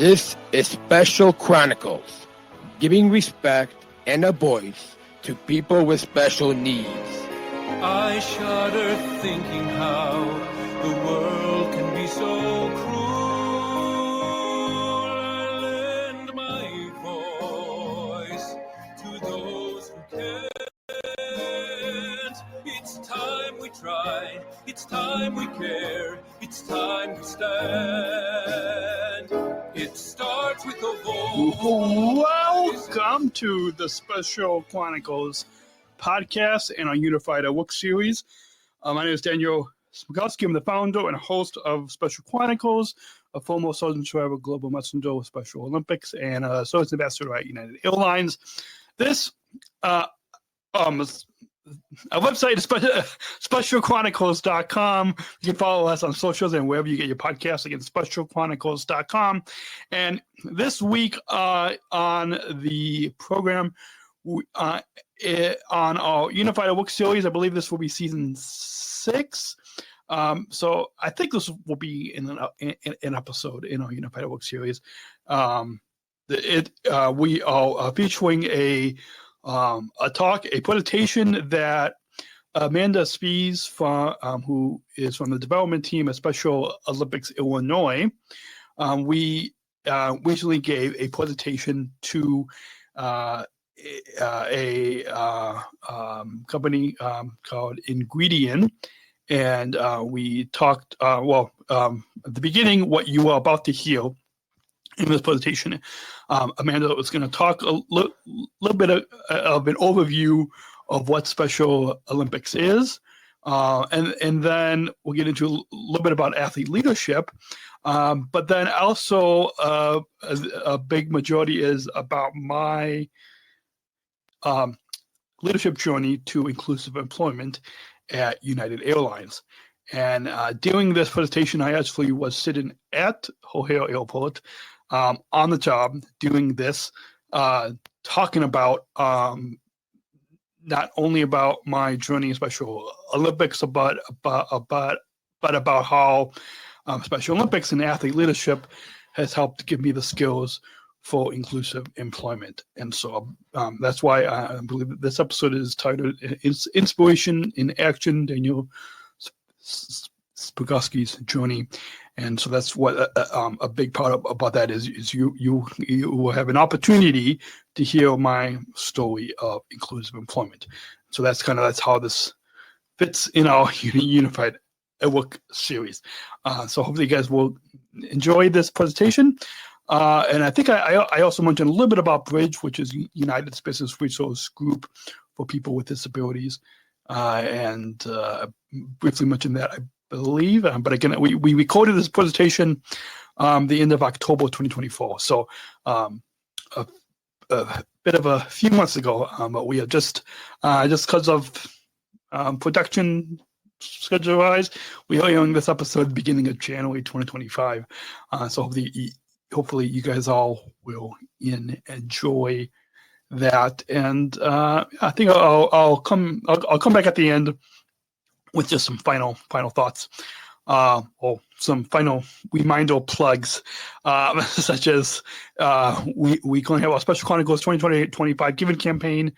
This is Special Chronicles, giving respect and a voice to people with special needs. I shudder thinking how the world can be so cruel. I lend my voice to those who can't. It's time we tried, it's time we care, it's time to stand. It starts with a voice. Welcome to the Special Chronicles podcast and our Unified Work series. My name is Daniel Smrokowski. I'm the founder and host of Special Chronicles, a former Sergeant Driver, Global Messenger with Special Olympics, and a Service Ambassador at United Airlines. This our website is specialchronicles.com. You can follow us on socials and wherever you get your podcasts, again, specialchronicles.com. And this week on the program, on our Unified Work series, I believe this will be season 6. So I think this will be in an episode in our Unified Work series. We are featuring a presentation that Amanda Spies, who is from the development team at Special Olympics Illinois, we recently gave a presentation to a company called Ingredion, and we talked, at the beginning, what you are about to hear in this presentation. Amanda was going to talk a little bit of an overview of what Special Olympics is, and then we'll get into a little bit about athlete leadership, but then also a big majority is about my leadership journey to inclusive employment at United Airlines. And during this presentation, I actually was sitting at O'Hare Airport on the job doing this, talking about not only about my journey in Special Olympics, but about how Special Olympics and athlete leadership has helped give me the skills for inclusive employment. And so that's why I believe this episode is titled Inspiration in Action, Daniel Smrokowski's Journey. And so that's what a big part about that is you will have an opportunity to hear my story of inclusive employment. So that's how this fits in our Unified Work series. So hopefully you guys will enjoy this presentation. And I think I also mentioned a little bit about Bridge, which is United's business resource group for people with disabilities. And briefly mentioned that, I believe, but again, we recorded this presentation the end of October 2024, so a bit of a few months ago, but we are just because of production schedule wise, we are airing this episode at the beginning of January 2025, so hopefully you guys all will enjoy that. And I think I'll come back at the end with just some final thoughts, or some final reminder plugs, such as we going to have our Special Chronicles 2020-25 Giving campaign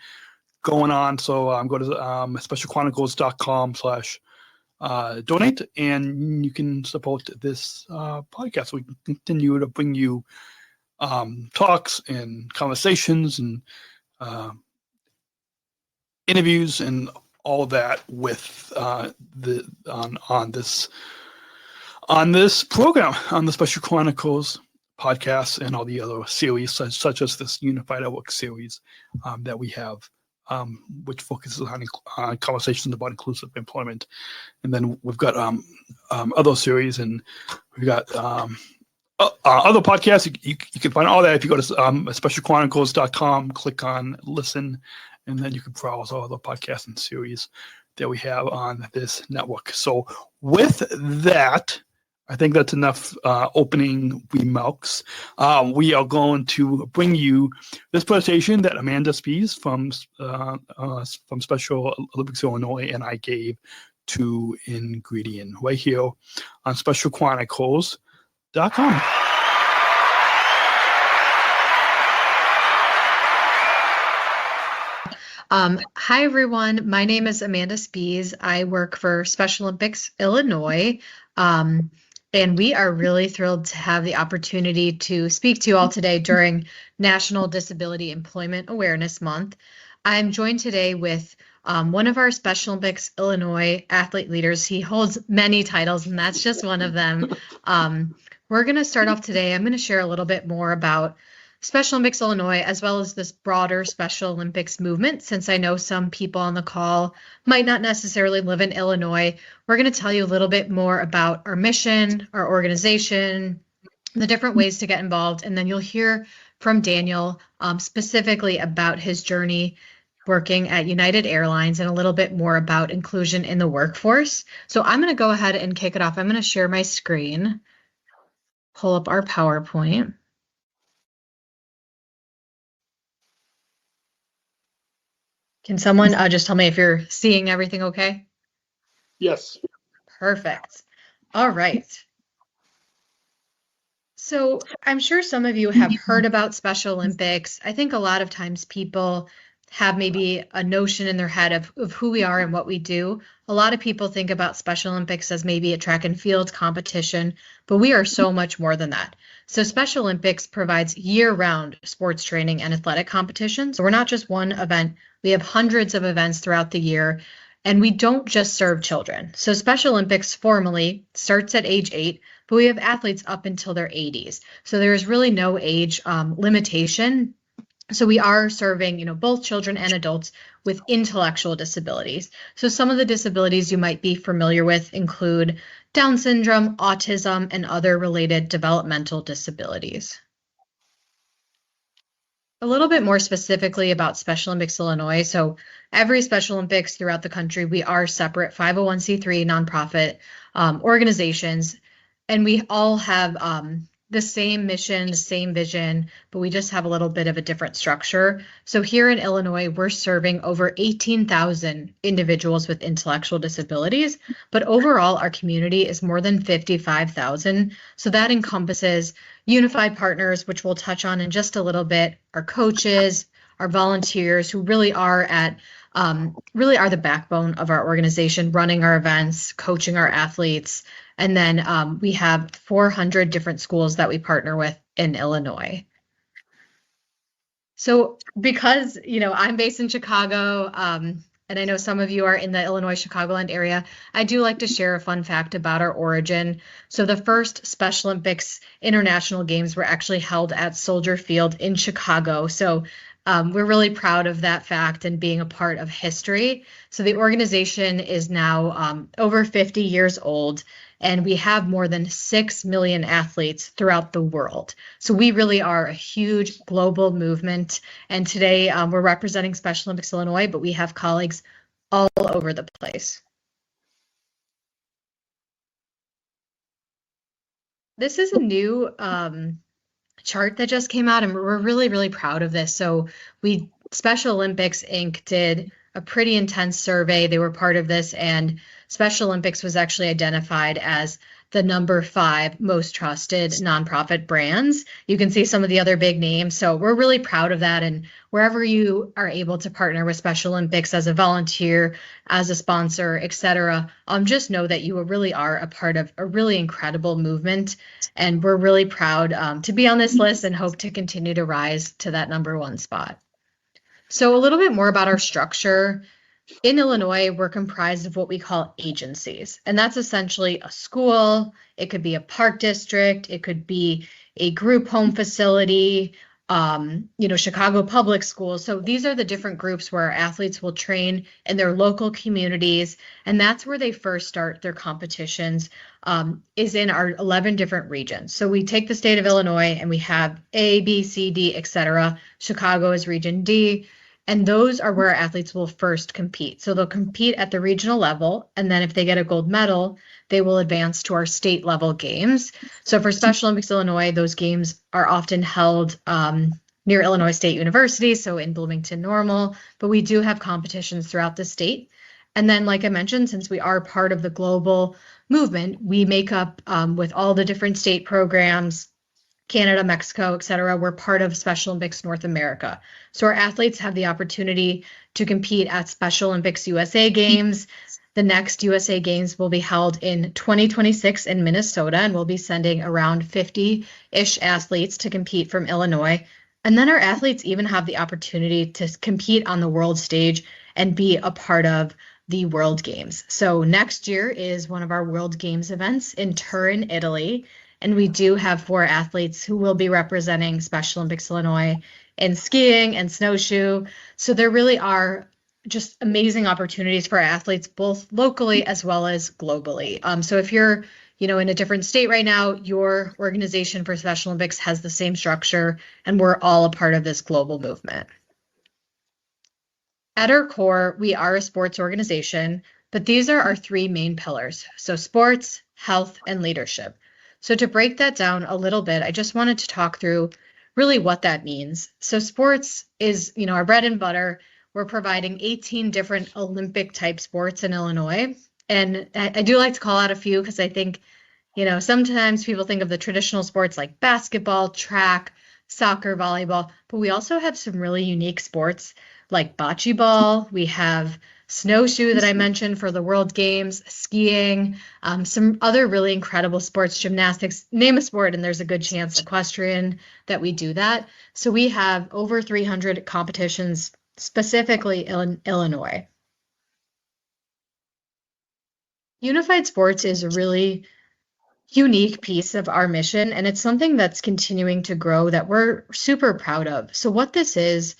going on. So go to specialchronicles.com/donate, and you can support this podcast. We can continue to bring you talks and conversations and interviews and all that with on this program, on the Special Chronicles podcast and all the other series such as this Unified Work series that we have, which focuses on conversations about inclusive employment. And then we've got other series, and we've got other podcasts. You can find all that if you go to specialchronicles.com, click on listen, and then you can browse all the podcasts and series that we have on this network. So with that, I think that's enough opening remarks. We are going to bring you this presentation that Amanda Spies from Special Olympics Illinois and I gave to Ingredion right here on specialchronicles.com. Hi, everyone. My name is Amanda Spies. I work for Special Olympics Illinois. And we are really thrilled to have the opportunity to speak to you all today during National Disability Employment Awareness Month. I'm joined today with one of our Special Olympics Illinois athlete leaders. He holds many titles, and that's just one of them. We're going to start off today. I'm going to share a little bit more about Special Olympics Illinois, as well as this broader Special Olympics movement, since I know some people on the call might not necessarily live in Illinois. We're going to tell you a little bit more about our mission, our organization, the different ways to get involved, and then you'll hear from Daniel specifically about his journey working at United Airlines and a little bit more about inclusion in the workforce. So I'm going to go ahead and kick it off. I'm going to share my screen, pull up our PowerPoint. Can someone just tell me if you're seeing everything okay? Yes. Perfect. All right. So I'm sure some of you have heard about Special Olympics. I think a lot of times people have maybe a notion in their head of who we are and what we do. A lot of people think about Special Olympics as maybe a track and field competition, but we are so much more than that. So Special Olympics provides year-round sports training and athletic competitions. So we're not just one event. We have hundreds of events throughout the year, and we don't just serve children. So Special Olympics formally starts at age 8, but we have athletes up until their 80s. So there's really no age limitation. So we are serving, both children and adults with intellectual disabilities. So some of the disabilities you might be familiar with include Down syndrome, autism, and other related developmental disabilities. A little bit more specifically about Special Olympics Illinois. So every Special Olympics throughout the country, we are separate 501c3 nonprofit organizations, and we all have the same mission, the same vision, but we just have a little bit of a different structure. So here in Illinois, we're serving over 18,000 individuals with intellectual disabilities, but overall our community is more than 55,000. So that encompasses unified partners, which we'll touch on in just a little bit, our coaches, our volunteers who really are the backbone of our organization, running our events, coaching our athletes. And then we have 400 different schools that we partner with in Illinois. So because, I'm based in Chicago, and I know some of you are in the Illinois Chicagoland area, I do like to share a fun fact about our origin. So the first Special Olympics International Games were actually held at Soldier Field in Chicago. So we're really proud of that fact and being a part of history. So the organization is now over 50 years old, and we have more than 6 million athletes throughout the world. So we really are a huge global movement. And today we're representing Special Olympics Illinois, but we have colleagues all over the place. This is a new chart that just came out, and we're really, really proud of this. So Special Olympics Inc. did a pretty intense survey. They were part of this, and Special Olympics was actually identified as the number 5 most trusted nonprofit brands. You can see some of the other big names. So we're really proud of that. And wherever you are able to partner with Special Olympics as a volunteer, as a sponsor, etc., just know that you really are a part of a really incredible movement. And we're really proud to be on this list and hope to continue to rise to that number 1 spot. So a little bit more about our structure. In Illinois, we're comprised of what we call agencies, and that's essentially a school. It could be a park district. It could be a group home facility, Chicago Public Schools. So these are the different groups where our athletes will train in their local communities, and that's where they first start their competitions, is in our 11 different regions. So we take the state of Illinois, and we have A, B, C, D, etc. Chicago is Region D. And those are where our athletes will first compete. So they'll compete at the regional level, and then if they get a gold medal, they will advance to our state level games. So for Special Olympics Illinois, those games are often held near Illinois State University, so in Bloomington Normal, but we do have competitions throughout the state. And then, like I mentioned, since we are part of the global movement, we make up with all the different state programs, Canada, Mexico, et cetera, were part of Special Olympics North America. So our athletes have the opportunity to compete at Special Olympics USA Games. The next USA Games will be held in 2026 in Minnesota, and we'll be sending around 50-ish athletes to compete from Illinois. And then our athletes even have the opportunity to compete on the world stage and be a part of the World Games. So next year is one of our World Games events in Turin, Italy. And we do have 4 athletes who will be representing Special Olympics Illinois in skiing and snowshoe. So there really are just amazing opportunities for our athletes, both locally as well as globally. So if you're, in a different state right now, your organization for Special Olympics has the same structure, and we're all a part of this global movement. At our core, we are a sports organization, but these are our 3 main pillars. So sports, health, and leadership. So to break that down a little bit, I just wanted to talk through really what that means. So sports is, our bread and butter. We're providing 18 different Olympic type sports in Illinois. And I do like to call out a few because I think, sometimes people think of the traditional sports like basketball, track, soccer, volleyball, but we also have some really unique sports like bocce ball. We have snowshoe that I mentioned for the World Games, skiing, some other really incredible sports, gymnastics, name a sport, and there's a good chance equestrian that we do that. So we have over 300 competitions specifically in Illinois. Unified Sports is a really unique piece of our mission, and it's something that's continuing to grow that we're super proud of. So what this is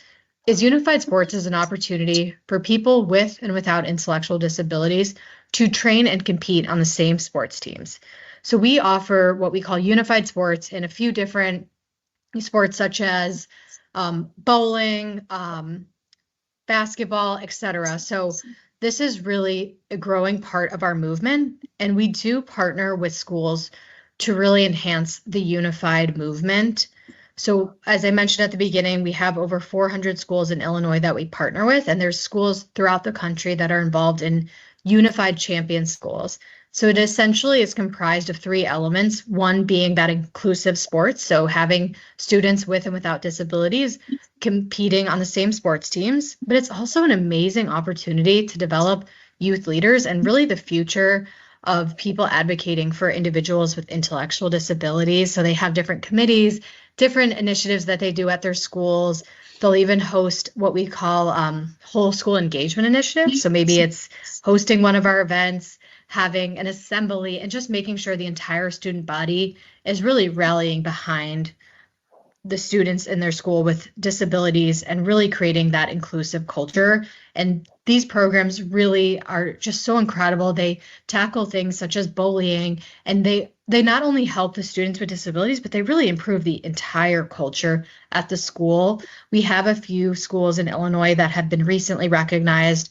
Unified Sports is an opportunity for people with and without intellectual disabilities to train and compete on the same sports teams. So we offer what we call Unified Sports in a few different sports such as bowling, basketball, etc. So this is really a growing part of our movement, and we do partner with schools to really enhance the unified movement. So as I mentioned at the beginning, we have over 400 schools in Illinois that we partner with, and there's schools throughout the country that are involved in Unified Champion Schools. So it essentially is comprised of 3 elements, one being that inclusive sports, so having students with and without disabilities competing on the same sports teams, but it's also an amazing opportunity to develop youth leaders and really the future of people advocating for individuals with intellectual disabilities. So they have different committees, different initiatives that they do at their schools. They'll even host what we call whole school engagement initiatives. So maybe it's hosting one of our events, having an assembly, and just making sure the entire student body is really rallying behind the students in their school with disabilities and really creating that inclusive culture. And these programs really are just so incredible. They tackle things such as bullying, and they not only help the students with disabilities, but they really improve the entire culture at the school. We have a few schools in Illinois that have been recently recognized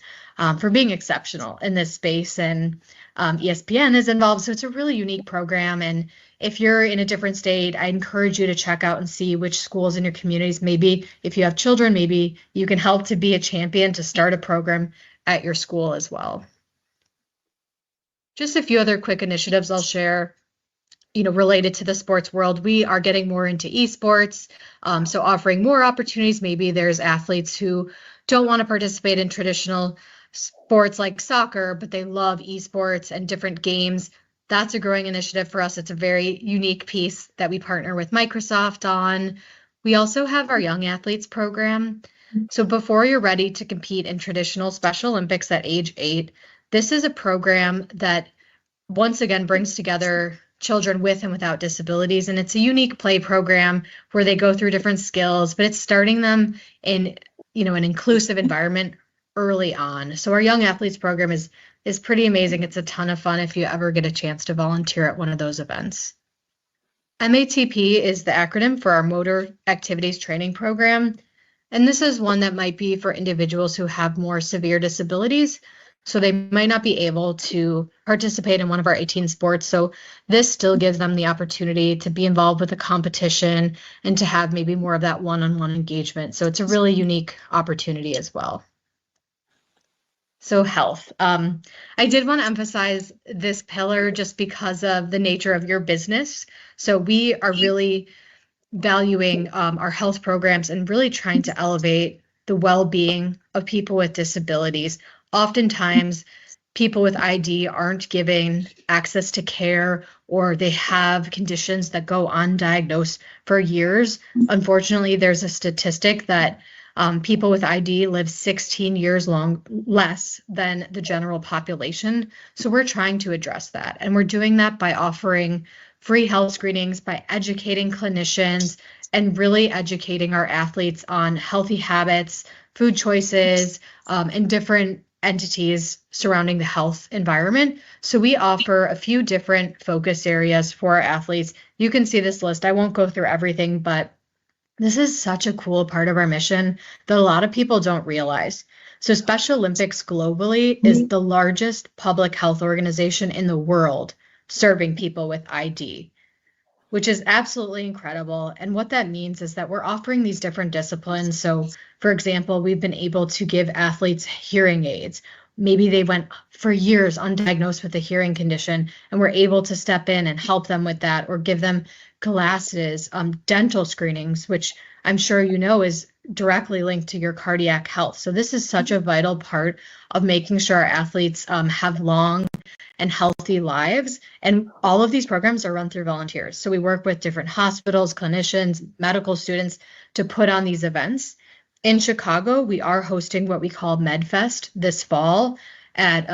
for being exceptional in this space, and ESPN is involved. So it's a really unique program. And if you're in a different state, I encourage you to check out and see which schools in your communities, maybe if you have children, maybe you can help to be a champion to start a program at your school as well. Just a few other quick initiatives I'll share, related to the sports world. We are getting more into esports, so offering more opportunities. Maybe there's athletes who don't want to participate in traditional sports like soccer, but they love esports and different games. That's a growing initiative for us. It's a very unique piece that we partner with Microsoft on. We also have our Young Athletes program. So before you're ready to compete in traditional Special Olympics at age 8, this is a program that once again brings together children with and without disabilities. And it's a unique play program where they go through different skills, but it's starting them in, an inclusive environment early on. So our Young Athletes program is pretty amazing. It's a ton of fun if you ever get a chance to volunteer at one of those events. MATP is the acronym for our Motor Activities Training Program. And this is one that might be for individuals who have more severe disabilities. So they might not be able to participate in one of our 18 sports. So this still gives them the opportunity to be involved with a competition and to have maybe more of that one-on-one engagement. So it's a really unique opportunity as well. So health. I did want to emphasize this pillar just because of the nature of your business. So we are really valuing our health programs and really trying to elevate the well-being of people with disabilities. Oftentimes, people with ID aren't given access to care, or they have conditions that go undiagnosed for years. Unfortunately, there's a statistic that people with ID live 16 years less than the general population. So we're trying to address that. And we're doing that by offering free health screenings, by educating clinicians, and really educating our athletes on healthy habits, food choices, and different entities surrounding the health environment. So we offer a few different focus areas for our athletes. You can see this list. I won't go through everything, but this is such a cool part of our mission that a lot of people don't realize. So Special Olympics globally is the largest public health organization in the world serving people with ID, which is absolutely incredible. And what that means is that we're offering these different disciplines. So, for example, we've been able to give athletes hearing aids. Maybe they went for years undiagnosed with a hearing condition, and we're able to step in and help them with that, or give them glasses, dental screenings, which I'm sure you know is directly linked to your cardiac health. So this is such a vital part of making sure our athletes have long and healthy lives. And all of these programs are run through volunteers. So we work with different hospitals, clinicians, medical students to put on these events. In Chicago, we are hosting what we call MedFest this fall at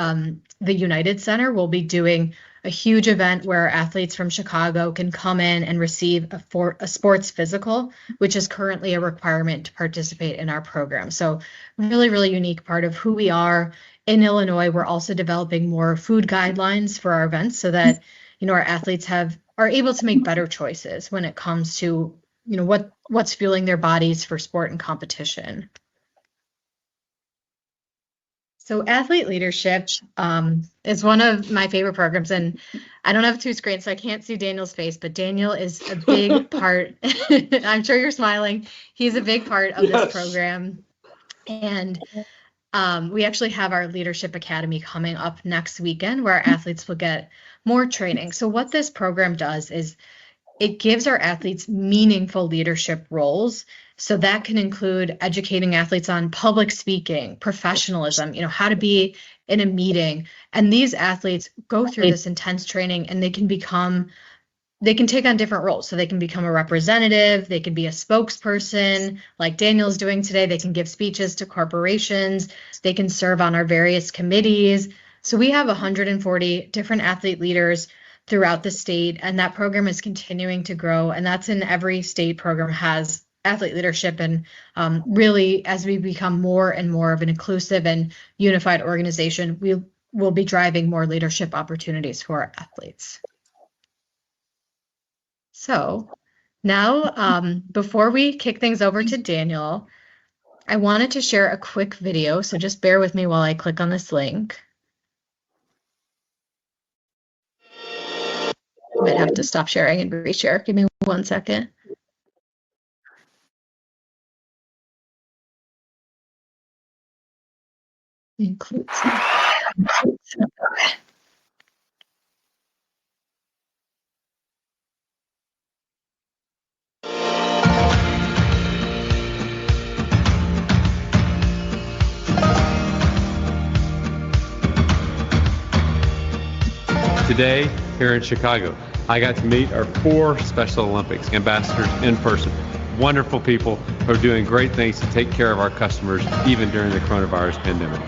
the United Center. We'll be doing a huge event where athletes from Chicago can come in and receive a sports physical, which is currently a requirement to participate in our program. So really, really unique part of who we are. In Illinois, we're also developing more food guidelines for our events so that, our athletes are able to make better choices when it comes to, what's fueling their bodies for sport and competition. So athlete leadership is one of my favorite programs, and I don't have two screens, so I can't see Daniel's face, but Daniel is a big part. I'm sure you're smiling. He's a big part of this program. And we actually have our Leadership Academy coming up next weekend where our athletes will get more training. So what this program does is it gives our athletes meaningful leadership roles. So that can include educating athletes on public speaking, professionalism, how to be in a meeting. And these athletes go through this intense training and they can take on different roles. So they can become a representative, they can be a spokesperson like Daniel's doing today, they can give speeches to corporations, they can serve on our various committees. So we have 140 different athlete leaders throughout the state, and that program is continuing to grow. And that's in every state program has athlete leadership. And really, as we become more and more of an inclusive and unified organization, we will be driving more leadership opportunities for our athletes. So now, before we kick things over to Daniel, I wanted to share a quick video. So just bear with me while I click on this link. I might have to stop sharing and reshare. Give me 1 second. Includes. Okay. Today, here in Chicago, I got to meet our 4 Special Olympics ambassadors in person. Wonderful people who are doing great things to take care of our customers, even during the coronavirus pandemic.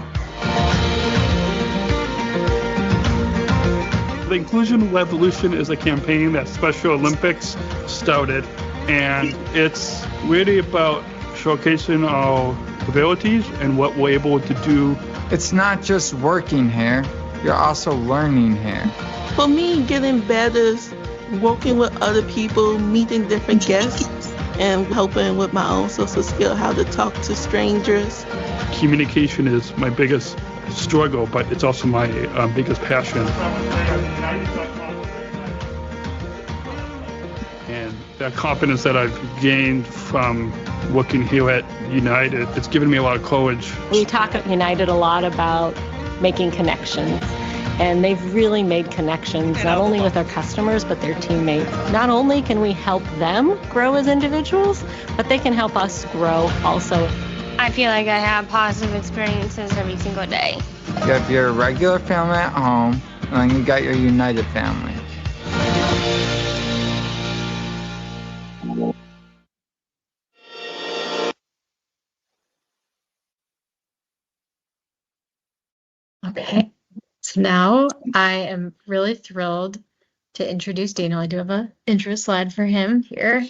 The Inclusion Revolution is a campaign that Special Olympics started, and it's really about showcasing our abilities and what we're able to do. It's not just working here, you're also learning here. For me, getting better is working with other people, meeting different guests, and helping with my own social skill, how to talk to strangers. Communication is my biggest struggle, but it's also my biggest passion. And that confidence that I've gained from working here at United, it's given me a lot of courage. We talk at United a lot about making connections And they've really made connections, not only with our customers, but their teammates. Not only can we help them grow as individuals, but they can help us grow also. I feel like I have positive experiences every single day. You have your regular family at home, and then you got your United family. Okay, so now I am really thrilled to introduce Daniel. I do have an intro slide for him here.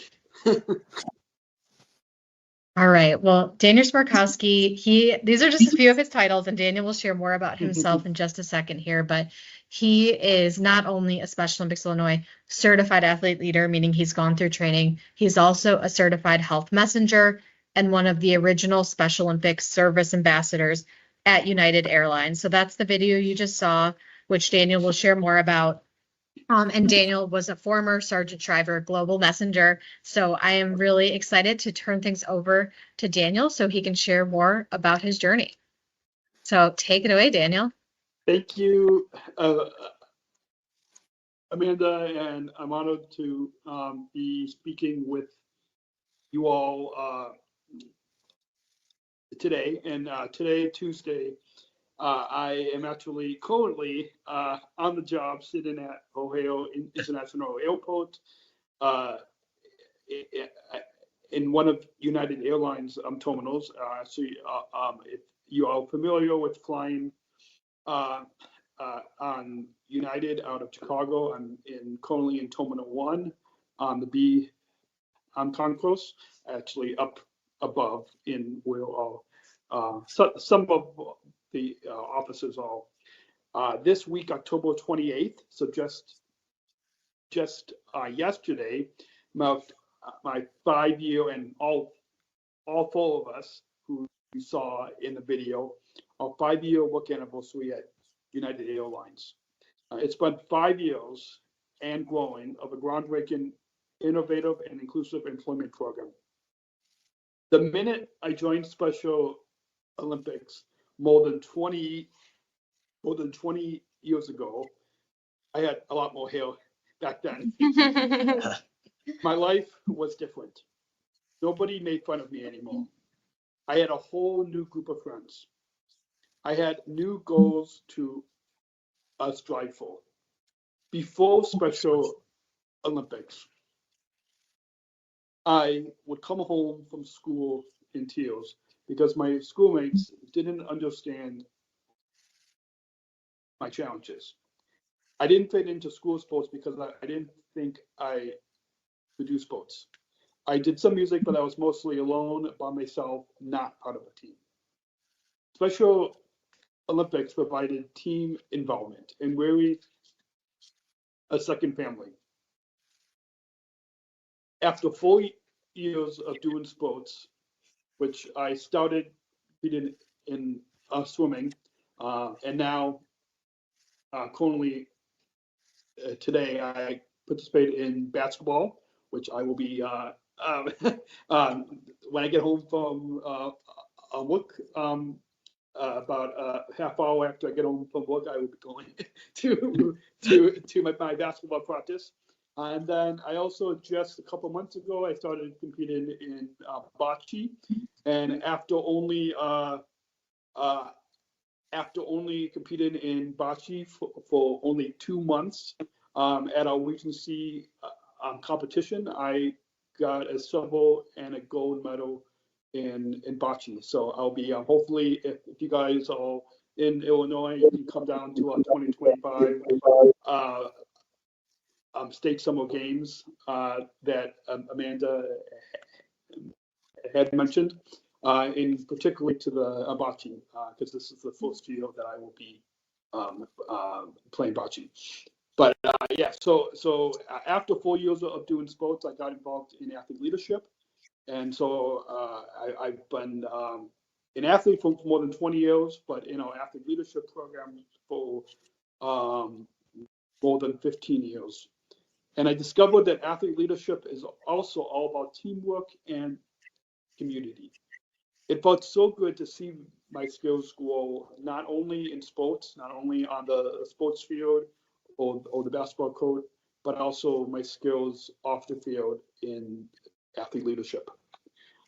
All right, well, Daniel Smrokowski, these are just a few of his titles, and Daniel will share more about himself in just a second here, but he is not only a Special Olympics Illinois certified athlete leader, meaning he's gone through training, he's also a certified health messenger and one of the original Special Olympics service ambassadors at United Airlines. So that's the video you just saw, which Daniel will share more about. And Daniel was a former Sergeant Shriver Global Messenger. So I am really excited to turn things over to Daniel so he can share more about his journey. So take it away, Daniel. Thank you, Amanda, and I'm honored to be speaking with you all today. And today, Tuesday, I am actually currently on the job sitting at Ohio International Airport in one of United Airlines terminals. So if you are familiar with flying on United out of Chicago, I'm currently in Terminal 1 on the B concourse, actually up above in where some of the offices are. This week, October 28th, so just yesterday, marked my 5-year, and all 4 of us who you saw in the video, our 5-year work anniversary at United Airlines. It's been 5 years and growing of a groundbreaking, innovative, and inclusive employment program. The minute I joined Special Olympics more than 20 years ago, I had a lot more hair back then. My life was different. Nobody made fun of me anymore. I had a whole new group of friends. I had new goals to strive for. Before Special Olympics, I would come home from school in tears because my schoolmates didn't understand my challenges. I didn't fit into school sports because I didn't think I could do sports. I did some music, but I was mostly alone by myself, not part of a team. Special Olympics provided team involvement and really a second family. After 4 years of doing sports, which I started in swimming, and now currently today I participate in basketball, which I will be when I get home from work. About a half hour after I get home from work, I will be going to my basketball practice. And then I also, just a couple months ago, I started competing in bocce. And after only competing in bocce for only 2 months at our Regency competition, I got a silver and a gold medal in bocce. So I'll be hopefully, if you guys are in Illinois, you can come down to our 2025 state summer games that Amanda had mentioned, in particularly to the bocce, because this is the first year that I will be playing bocce. But yeah, so after 4 years of doing sports, I got involved in athlete leadership. And so I've been an athlete for more than 20 years, but in our athlete leadership program for more than 15 years. And I discovered that athlete leadership is also all about teamwork and community. It felt so good to see my skills grow, not only in sports, not only on the sports field or the basketball court, but also my skills off the field in athlete leadership.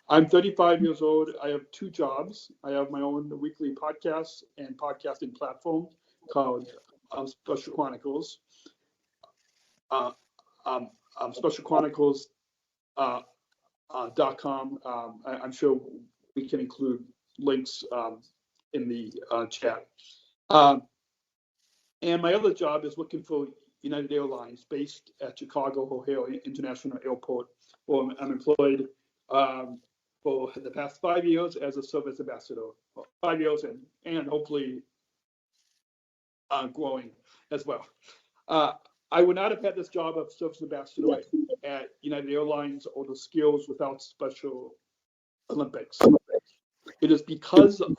I'm 35 years old. I have 2 jobs. I have my own weekly podcast and podcasting platform called Special Chronicles. Special Chronicles .com. I'm sure we can include links in the chat. And my other job is working for United Airlines, based at Chicago O'Hare International Airport, where I'm employed for the past 5 years as a service ambassador. 5 years and hopefully growing as well. I would not have had this job of service ambassador at United Airlines or the skills without Special Olympics. It is because of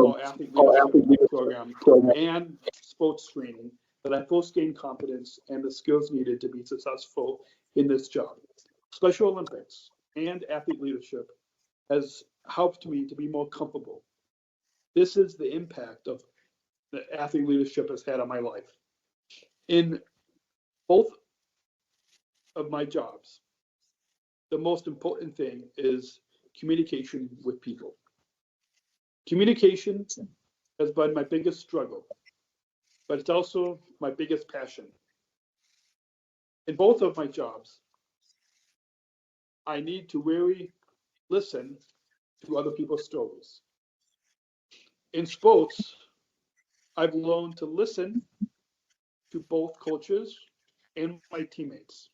our athlete leadership program and sports screening that I first gained confidence and the skills needed to be successful in this job. Special Olympics and athlete leadership has helped me to be more comfortable. This is the impact of the athlete leadership has had on my life. In both of my jobs, the most important thing is communication with people. Communication has been my biggest struggle, but it's also my biggest passion. In both of my jobs, I need to really listen to other people's stories. In sports, I've learned to listen to both coaches and my teammates.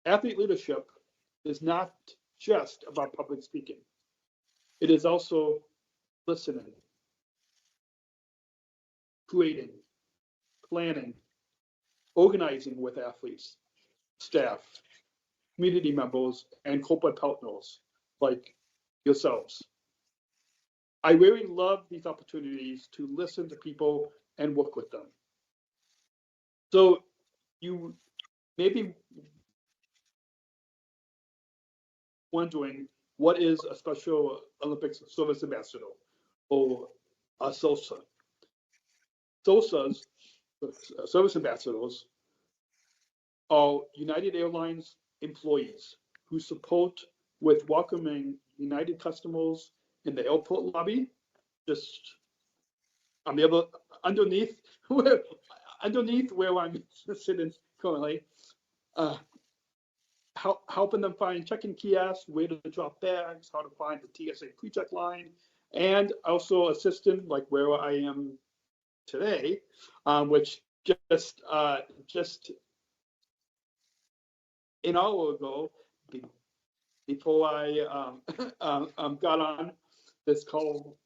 Athlete leadership is not just about public speaking. It is also listening, creating, planning, organizing with athletes, staff, community members, and corporate partners like yourselves. I really love these opportunities to listen to people and work with them. So you may be wondering, what is a Special Olympics Service Ambassador or a SOSA? SOSAs, service ambassadors, are United Airlines employees who support with welcoming United customers in the airport lobby, just on the other, underneath where I'm sitting currently, helping them find check-in kiosks, where to drop bags, how to find the TSA pre-check line, and also assisting like where I am today, which just an hour ago, before I got on this call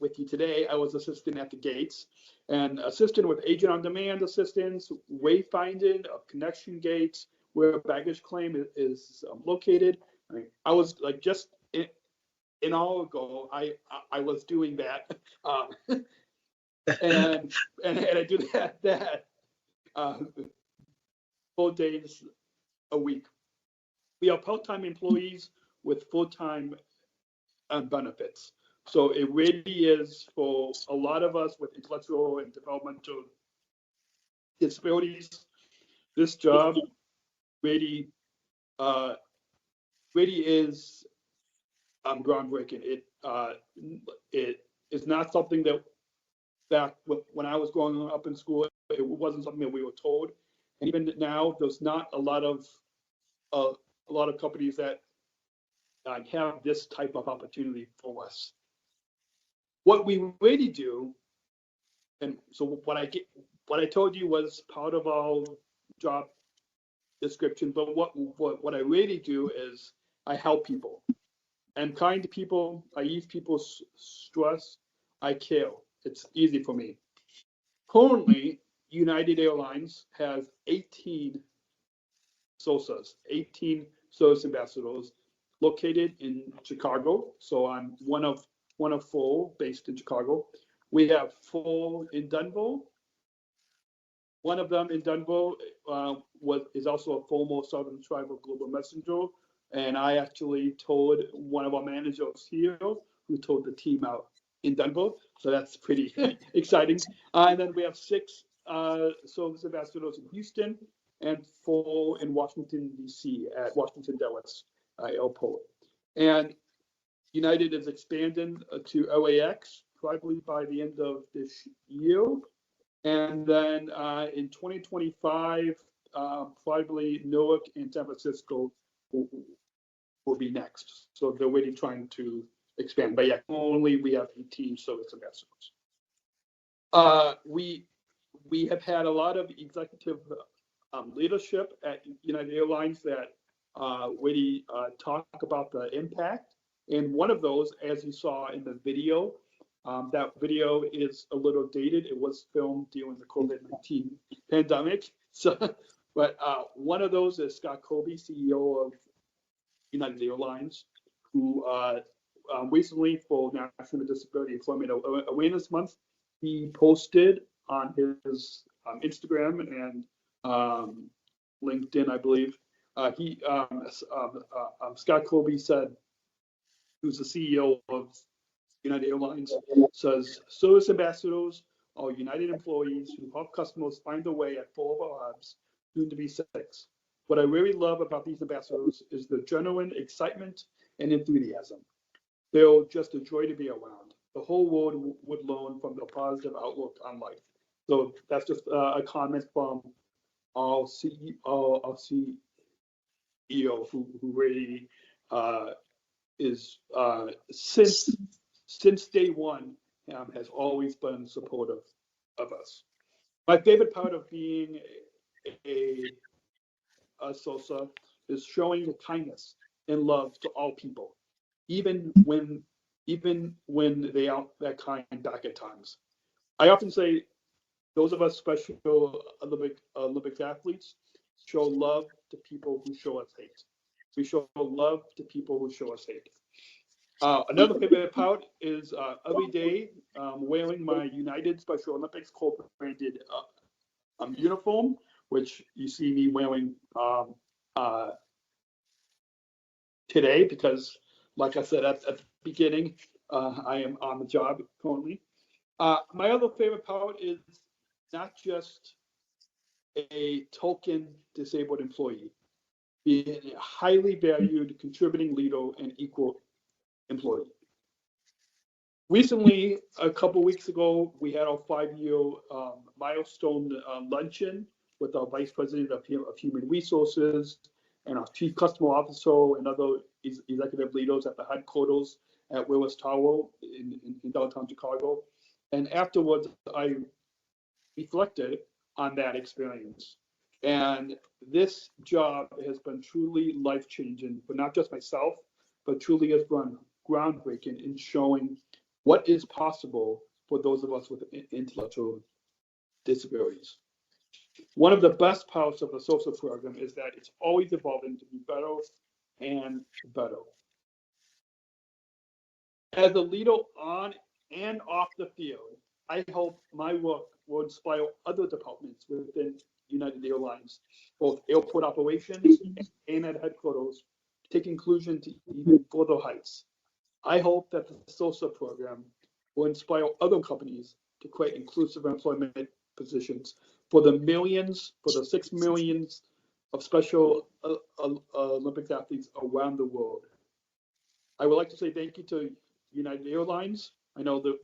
with you today, I was assisting at the gates and assisting with agent on demand assistance, wayfinding of connection gates, where baggage claim is located. I was like just an hour ago, I was doing that, and I do that 4 days a week. We are part-time employees with full-time benefits. So it really is for a lot of us with intellectual and developmental disabilities. This job really is groundbreaking. It is not something that back when I was growing up in school, it wasn't something that we were told. And even now, there's not a lot of companies that have this type of opportunity for us. What we really do, and so what I told you was part of our job description, but what I really do is I help people. I'm kind to people. I ease people's stress. I care. It's easy for me. Currently, United Airlines has 18 SOSAs, 18 service ambassadors located in Chicago. So I'm one of 4 based in Chicago. We have 4 in Denver. One of them in Denver is also a former Southern Tribal Global Messenger And I actually told one of our managers here, who told the team out in Denver. So that's pretty exciting. And then we have 6 service ambassadors in Houston and 4 in Washington, D.C. at Washington Dulles Airport. And United is expanding to LAX probably by the end of this year. And then in 2025, probably Newark and San Francisco will be next. So they're really trying to expand. But yeah, only we have 18 service ambassadors. We have had a lot of executive leadership at United Airlines that really talk about the impact. And one of those, as you saw in the video, that video is a little dated. It was filmed during the COVID-19 pandemic. So, but one of those is Scott Colby, CEO of United Airlines, who recently, for National Disability Employment Awareness Month, he posted on his Instagram and LinkedIn, I believe. Scott Colby said, who's the CEO of United Airlines, says, service ambassadors are United employees who help customers find a way at 4 of our hubs, soon to be 6. What I really love about these ambassadors is the genuine excitement and enthusiasm. They're just a joy to be around. The whole world would learn from their positive outlook on life. So that's just a comment from our CEO, who really is since day one has always been supportive of us. My favorite part of being a SOSA is showing the kindness and love to all people, even when they aren't that kind back at times. I often say those of us Special Olympics athletes show love to people who show us hate. We show love to people who show us hate. Another favorite part is every day wearing my United Special Olympics co-branded uniform, which you see me wearing today because, like I said at the beginning, I am on the job currently. My other favorite part is not just a token disabled employee, being a highly valued contributing leader and equal employee. Recently, a couple weeks ago, we had our 5-year milestone luncheon with our Vice President of Human Resources and our Chief Customer Officer and other executive leaders at the headquarters at Willis Tower in downtown Chicago. And afterwards, I reflected on that experience. And this job has been truly life-changing for not just myself, but truly has been groundbreaking in showing what is possible for those of us with intellectual disabilities. One of the best parts of the social program is that it's always evolving to be better and better. As a leader on and off the field, I hope my work will inspire other departments within United Airlines, both airport operations and at headquarters, to take inclusion to even further heights. I hope that the SOSA program will inspire other companies to create inclusive employment positions for the 6 millions of Special Olympics athletes around the world. I would like to say thank you to United Airlines. I know that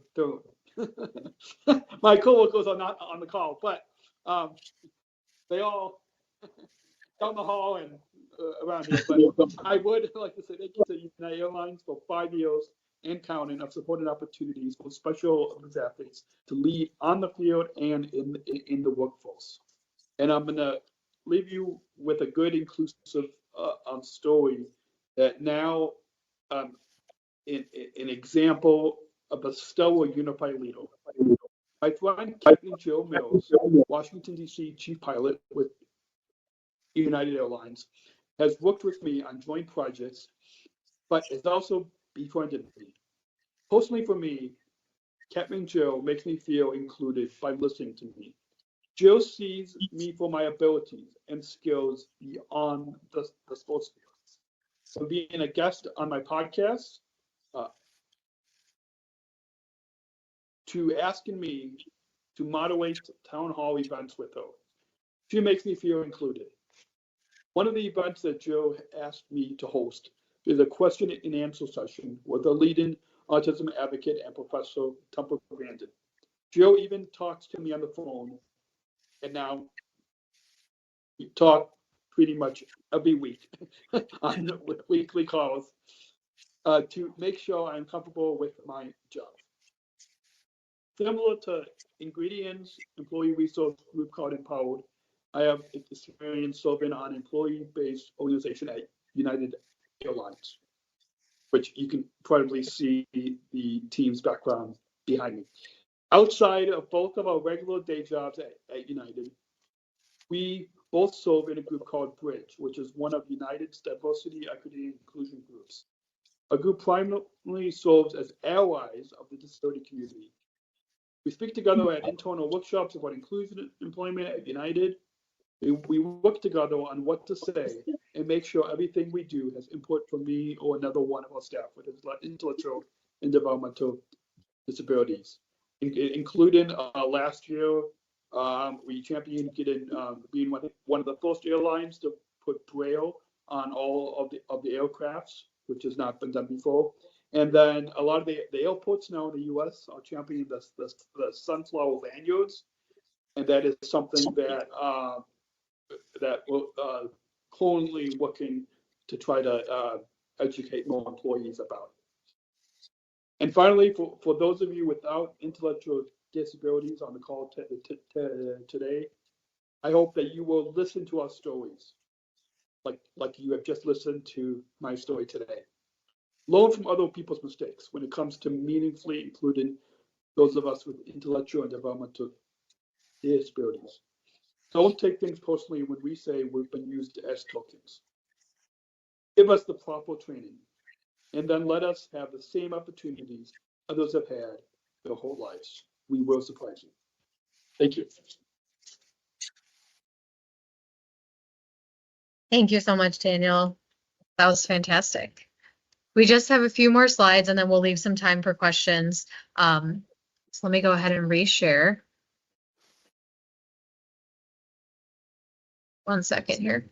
my coworkers are not on the call, but they all down the hall and around here. But I would like to say thank you to United Airlines for 5 years and counting of supporting opportunities for Special Olympics athletes to lead on the field and in the workforce. And I'm going to leave you with a good, inclusive story that now an example of a stellar unified leader. My friend Captain Joe Mills, Washington, D.C. chief pilot with United Airlines, has worked with me on joint projects, but has also befriended me. Personally for me, Captain Joe makes me feel included by listening to me. Joe sees me for my abilities and skills beyond the sports field. for being a guest on my podcast, to asking me to moderate town hall events with her. She makes me feel included. One of the events that Joe asked me to host is a question and answer session with a leading autism advocate and Professor Temple Grandin. Joe even talks to me on the phone, and now we talk pretty much every week on weekly calls to make sure I'm comfortable with my job. Similar to Ingredion's employee resource group called Empowered, I have experience serving on employee-based organization at United Airlines, which you can probably see the team's background behind me. Outside of both of our regular day jobs at United, we both serve in a group called Bridge, which is one of United's diversity, equity, and inclusion groups. A group primarily serves as allies of the disability community. We speak together at internal workshops about inclusion employment at United. We work together on what to say and make sure everything we do has input from me or another one of our staff with intellectual and developmental disabilities, including last year, we championed being one of the first airlines to put Braille on all of the aircrafts, which has not been done before. And then a lot of the airports now in the U.S. are championing the sunflower lanyards, and that is something that we're currently working to try to educate more employees about. And finally, for those of you without intellectual disabilities on the call today, I hope that you will listen to our stories, like you have just listened to my story today. Learn from other people's mistakes when it comes to meaningfully including those of us with intellectual and developmental disabilities. Don't take things personally when we say we've been used as tokens. Give us the proper training, and then let us have the same opportunities others have had their whole lives. We will surprise you. Thank you. Thank you so much, Daniel. That was fantastic. We just have a few more slides and then we'll leave some time for questions. So let me go ahead and reshare. One second here.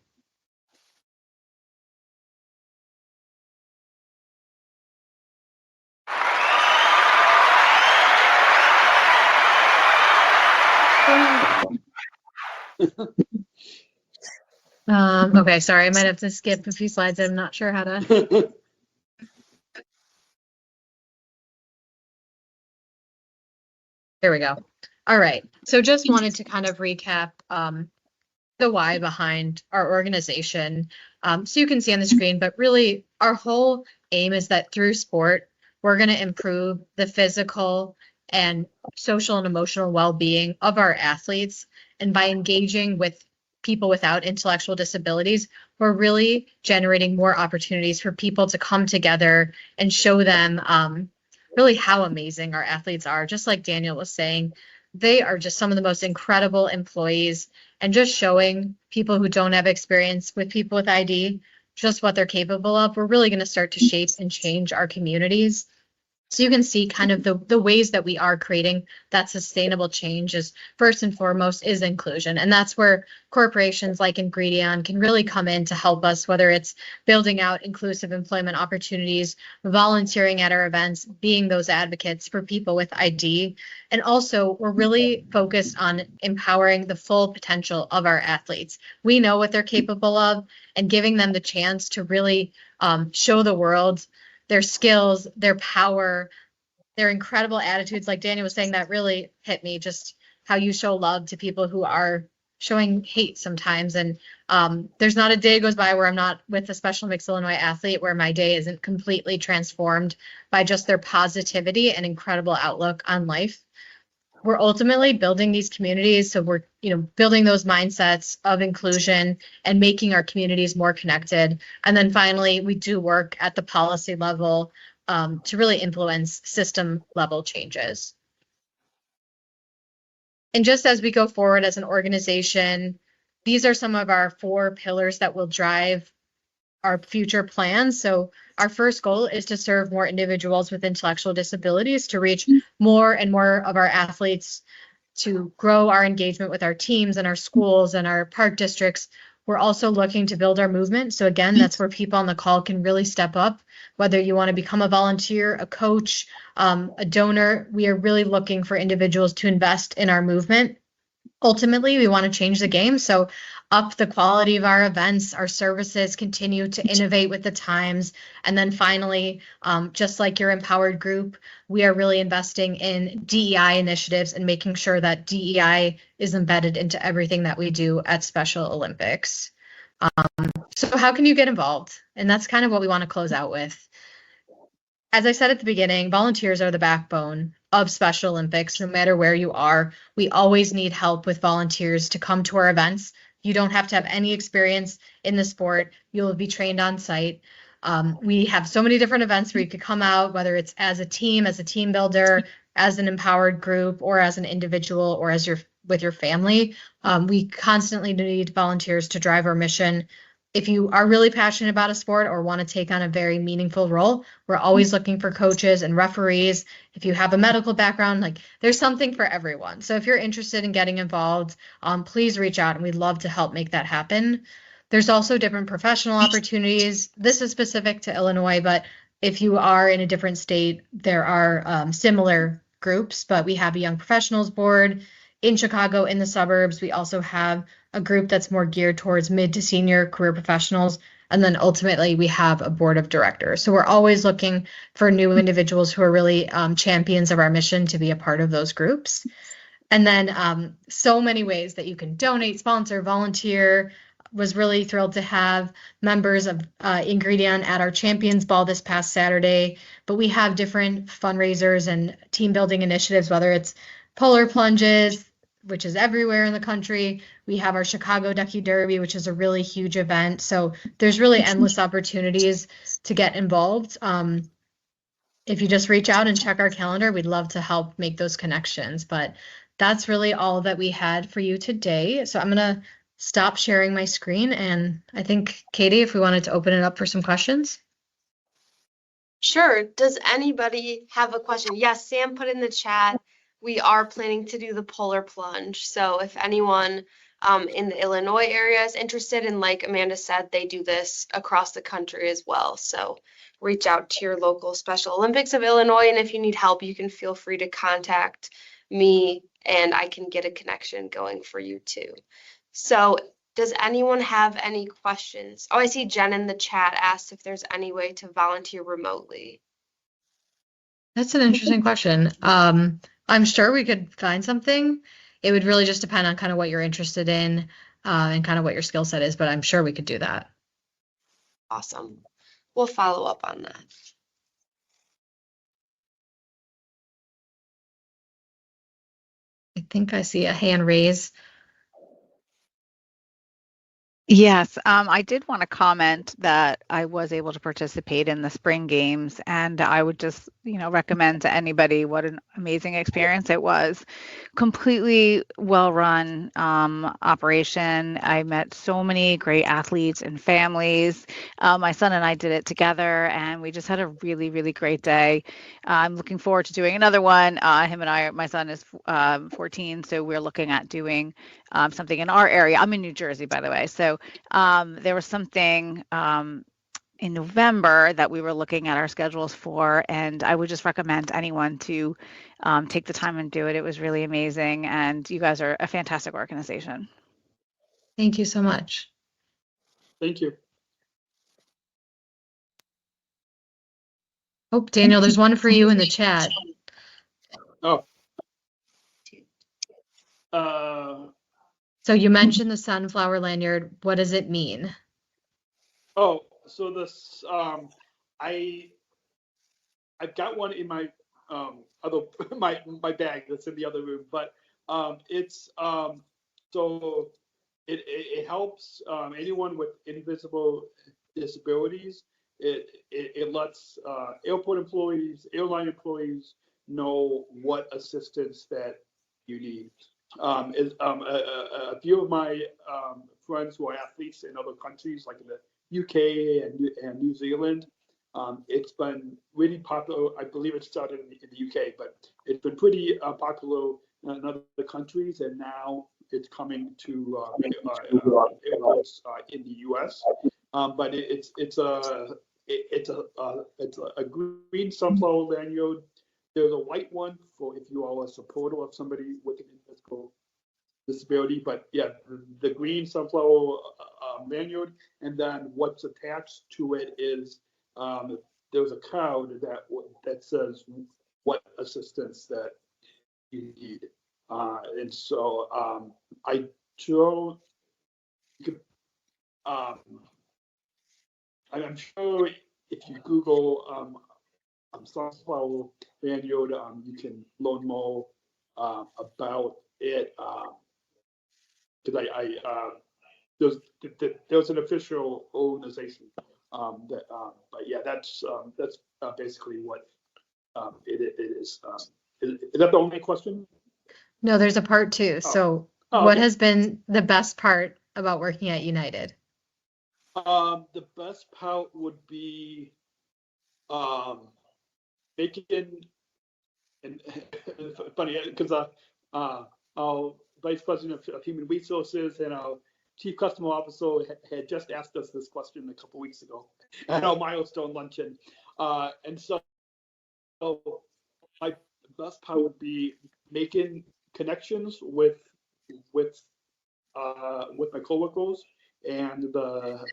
Okay, sorry, I might have to skip a few slides. I'm not sure how to. There we go. All right, so just wanted to kind of recap the why behind our organization. So you can see on the screen, but really our whole aim is that through sport, we're going to improve the physical and social and emotional well-being of our athletes. And by engaging with people without intellectual disabilities, we're really generating more opportunities for people to come together and show them really how amazing our athletes are. Just like Daniel was saying, they are just some of the most incredible employees, and just showing people who don't have experience with people with ID just what they're capable of, we're really going to start to shape and change our communities. So you can see kind of the ways that we are creating that sustainable change is first and foremost is inclusion. And that's where corporations like Ingredion can really come in to help us, whether it's building out inclusive employment opportunities, volunteering at our events, being those advocates for people with ID. And also we're really focused on empowering the full potential of our athletes. We know what they're capable of, and giving them the chance to really show the world their skills, their power, their incredible attitudes. Like Daniel was saying, that really hit me, just how you show love to people who are showing hate sometimes. And there's not a day goes by where I'm not with a Special Olympics Illinois athlete where my day isn't completely transformed by just their positivity and incredible outlook on life. We're ultimately building these communities, so we're building those mindsets of inclusion and making our communities more connected. And then finally, we do work at the policy level to really influence system level changes. And just as we go forward as an organization, these are some of our 4 pillars that will drive our future plans. So our first goal is to serve more individuals with intellectual disabilities, to reach more and more of our athletes, to grow our engagement with our teams and our schools and our park districts. We're also looking to build our movement. So again, that's where people on the call can really step up, whether you want to become a volunteer, a coach, a donor. We are really looking for individuals to invest in our movement. Ultimately, we want to change the game. So up the quality of our events, our services, continue to innovate with the times. And then finally, just like your empowered group, we are really investing in DEI initiatives and making sure that DEI is embedded into everything that we do at Special Olympics. So how can you get involved? And that's kind of what we want to close out with. As I said at the beginning, volunteers are the backbone of Special Olympics, no matter where you are. We always need help with volunteers to come to our events. You don't have to have any experience in the sport. You'll be trained on site. We have so many different events where you could come out, whether it's as a team builder, as an empowered group, or as an individual, or as with your family. We constantly need volunteers to drive our mission. If you are really passionate about a sport or want to take on a very meaningful role, we're always looking for coaches and referees. If you have a medical background, like there's something for everyone. So if you're interested in getting involved, please reach out and we'd love to help make that happen. There's also different professional opportunities. This is specific to Illinois, but if you are in a different state, there are similar groups, but we have a young professionals board in Chicago, in the suburbs. We also have a group that's more geared towards mid to senior career professionals. And then ultimately we have a board of directors. So we're always looking for new individuals who are really champions of our mission to be a part of those groups. And then so many ways that you can donate, sponsor, volunteer. Was really thrilled to have members of Ingredion at our Champions Ball this past Saturday. But we have different fundraisers and team building initiatives, whether it's polar plunges, which is everywhere in the country. We have our Chicago Ducky Derby, which is a really huge event. So there's really endless opportunities to get involved. If you just reach out and check our calendar, we'd love to help make those connections. But that's really all that we had for you today. So I'm going to stop sharing my screen. And I think, Katie, if we wanted to open it up for some questions. Sure. Does anybody have a question? Yes, Sam put in the chat. We are planning to do the polar plunge. So if anyone in the Illinois area is interested, and like Amanda said, they do this across the country as well. So reach out to your local Special Olympics of Illinois. And if you need help, you can feel free to contact me and I can get a connection going for you too. So does anyone have any questions? Oh, I see Jen in the chat asked if there's any way to volunteer remotely. That's an interesting question. I'm sure we could find something. It would really just depend on kind of what you're interested in and kind of what your skill set is, but I'm sure we could do that. Awesome. We'll follow up on that. I think I see a hand raise. Yes, I did want to comment that I was able to participate in the spring games, and I would just, recommend to anybody what an amazing experience it was. Completely well-run operation. I met so many great athletes and families. My son and I did it together, and we just had a really, really great day. I'm looking forward to doing another one. My son is 14, so we're looking at doing something in our area. I'm in New Jersey, by the way. So there was something in November that we were looking at our schedules for, and I would just recommend anyone to take the time and do it. It was really amazing, and you guys are a fantastic organization. Thank you so much. Thank you. Oh, Daniel, there's one for you in the chat. Oh. So you mentioned the sunflower lanyard. What does it mean? Oh, so this I've got one in my my bag that's in the other room, but it's so it helps anyone with invisible disabilities. It lets airport employees, airline employees know what assistance that you need. A few of my friends who are athletes in other countries, like in the UK and New Zealand. It's been really popular. I believe it started in the UK, but it's been pretty popular in other countries, and now it's coming to airports in the US. But it's a green sunflower lanyard. There's a white one for if you are a supporter of somebody with an invisible disability. But yeah, the green sunflower lanyard, and then what's attached to it is there's a card that says what assistance that you need, and so I don't. I'm sure if you Google sunflower lanyard, you can learn more about it. Because there's an official organization but yeah, that's basically what it is. Is that the only question? No, there's a part two. So what has been the best part about working at United? The best part would be making, and funny because our vice president of human resources and our chief customer officer had just asked us this question a couple weeks ago at our milestone luncheon, and so my best part would be making connections with my coworkers and the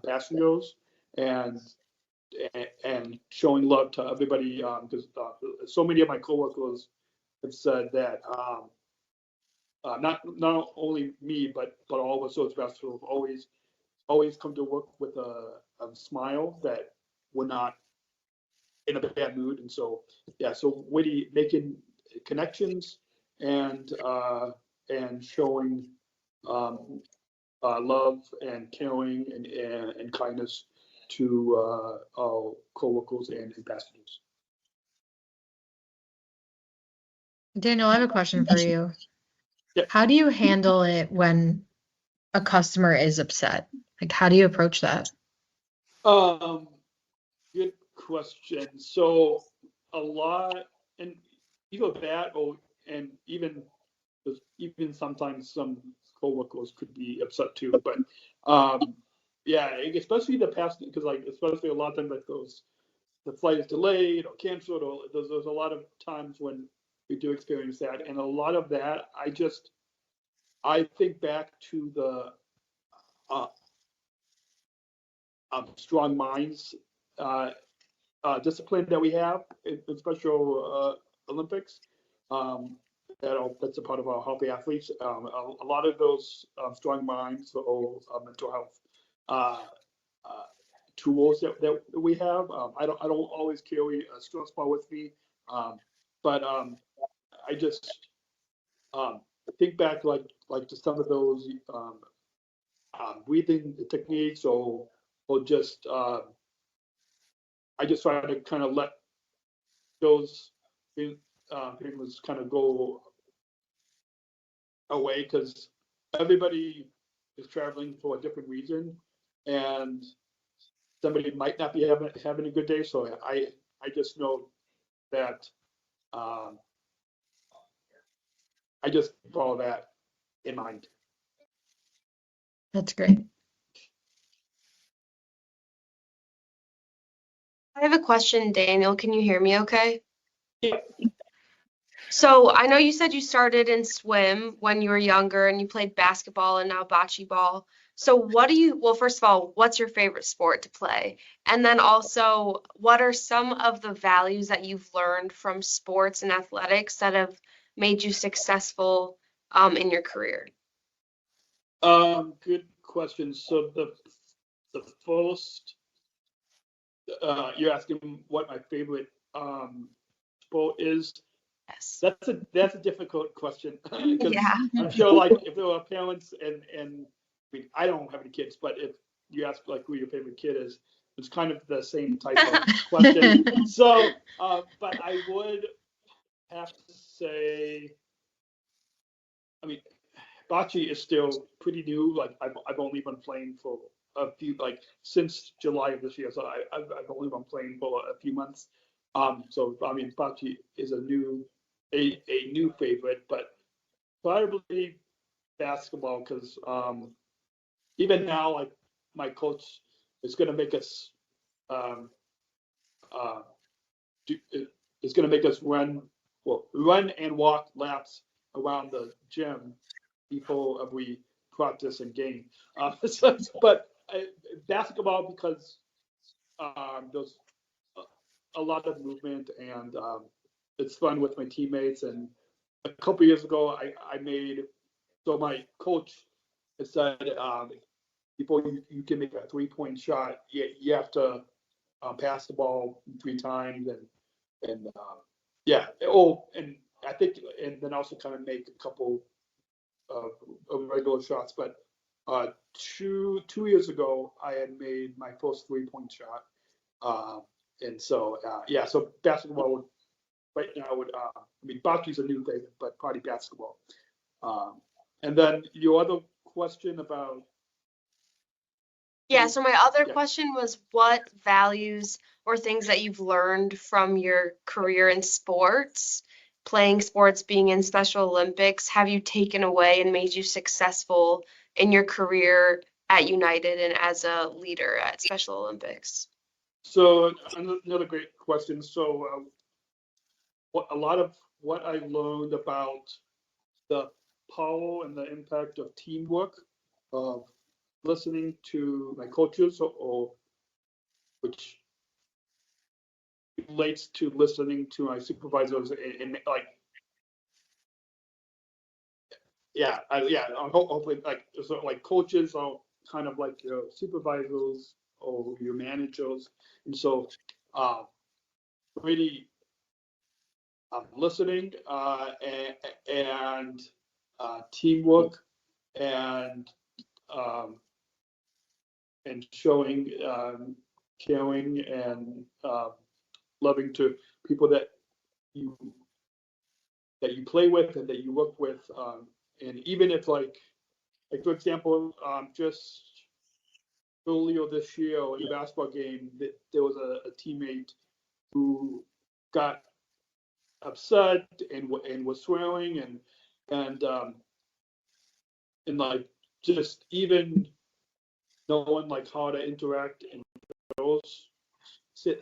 passengers, and showing love to everybody, because so many of my coworkers have said that not only me but all of us those vessels always come to work with a smile, that we're not in a bad mood. And so yeah, so Witty making connections and showing love and caring and kindness to our coworkers and passengers. Daniel, I have a question for you. Yeah. How do you handle it when a customer is upset? Like, how do you approach that? Good question. So a lot, and either that and even sometimes some coworkers could be upset too. But yeah, especially the past, because like especially a lot of times like the flight is delayed or canceled, or there's a lot of times when we do experience that, and a lot of that I think back to the strong minds discipline that we have in Special Olympics. That's a part of our healthy athletes. A lot of those strong minds or mental health tools that we have. I don't always carry a stress ball with me, but I just think back like to some of those breathing techniques, or just I just try to kind of let those things kind of go away, because everybody is traveling for a different reason, and somebody might not be having a good day. So I just know that I just keep all that in mind. That's great. I have a question, Daniel. Can you hear me okay? Yeah. So I know you said you started in swim when you were younger and you played basketball and now bocce ball. So well, first of all, what's your favorite sport to play? And then also, what are some of the values that you've learned from sports and athletics that have made you successful in your career? Good question. So the first, you're asking what my favorite sport is. Yes. That's a difficult question, because Yeah. I'm sure like if there are parents and I mean, I don't have any kids, but if you ask like who your favorite kid is, it's kind of the same type of question. So, but I would have to say, I mean, bocce is still pretty new. Like I've only been playing for a few, like since July of this year. So I've only been playing for a few months. So I mean, bocce is a new favorite, but probably basketball because even now, like my coach is going to make us is going to make us run and walk laps around the gym before we practice and game. But basketball because there's a lot of movement and it's fun with my teammates. And a couple years ago, I made so my coach said before you can make a 3-point shot, you have to pass the ball 3 times and yeah. Oh, and I think and then also kind of make a couple of regular shots. But 2 years ago, I had made my first 3-point shot, and so yeah. So basketball would right now would I mean bocce's a new thing, but probably basketball. And then your other question about Yeah, so my other question was what values or things that you've learned from your career in sports, playing sports, being in Special Olympics, have you taken away and made you successful in your career at United and as a leader at Special Olympics? So another great question. So a lot of what I learned about the power and the impact of teamwork, of listening to my coaches, or which relates to listening to my supervisors and like hopefully like so like coaches are kind of like your supervisors or your managers, and so really listening and teamwork and showing caring and loving to people that you play with and that you work with, and even if like for example, just earlier this year in the basketball game, there was a teammate who got upset and was swearing and like just even knowing like how to interact in those